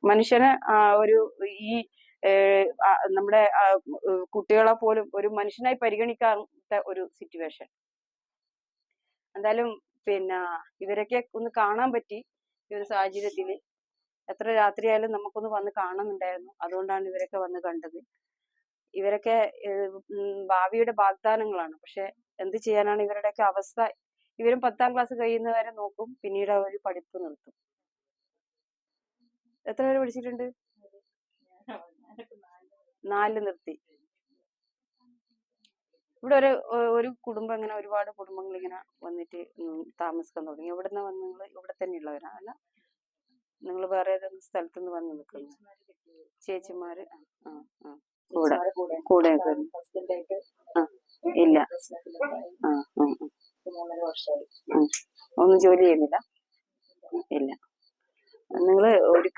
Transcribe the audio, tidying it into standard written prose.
മനുഷ്യന് ഒരു ഈ നമ്മുടെ കുട്ടികളെ പോലും ഒരു മനുഷ്യനായി പരിഗണിക്കാത്ത ഒരു സിറ്റുവേഷൻ. എന്തായാലും പിന്നെ ഇവരൊക്കെ ഒന്ന് കാണാൻ പറ്റി ഈ ഒരു സാഹചര്യത്തില്. എത്ര രാത്രിയായാലും നമുക്കൊന്ന് വന്ന് കാണുന്നുണ്ടായിരുന്നു. അതുകൊണ്ടാണ് ഇവരൊക്കെ വന്ന് കണ്ടത്. ഇവരൊക്കെ ഭാവിയുടെ വാഗ്ദാനങ്ങളാണ്. പക്ഷെ എന്ത് ചെയ്യാനാണ് ഇവരുടെയൊക്കെ അവസ്ഥ? ഇവരും 10ാം ക്ലാസ് കഴിയുന്നവരെ നോക്കും, പിന്നീട് അവർ പഠിപ്പ് നിർത്തും. എത്ര പേര് പഠിച്ചിട്ടുണ്ട്? 4 നിർത്തി. ഇവിടെ ഒരു കുടുംബം ഇങ്ങനെ ഒരുപാട് കുടുംബങ്ങൾ ഇങ്ങനെ വന്നിട്ട് താമസിക്കാൻ തുടങ്ങി. എവിടുന്ന വന്ന് നിങ്ങൾ ഇവിടെ തന്നെ ഉള്ളവരാ? അല്ല, നിങ്ങൾ വേറെ ഏതെങ്കിലും സ്ഥലത്തുനിന്ന് വന്ന് നിൽക്കുന്നു? ചേച്ചിമാര് കൂടെ കൂടെ ഇല്ല. ഒന്നും ജോലി ചെയ്യുന്നില്ല? ഇല്ല. നിങ്ങൾ ഒരു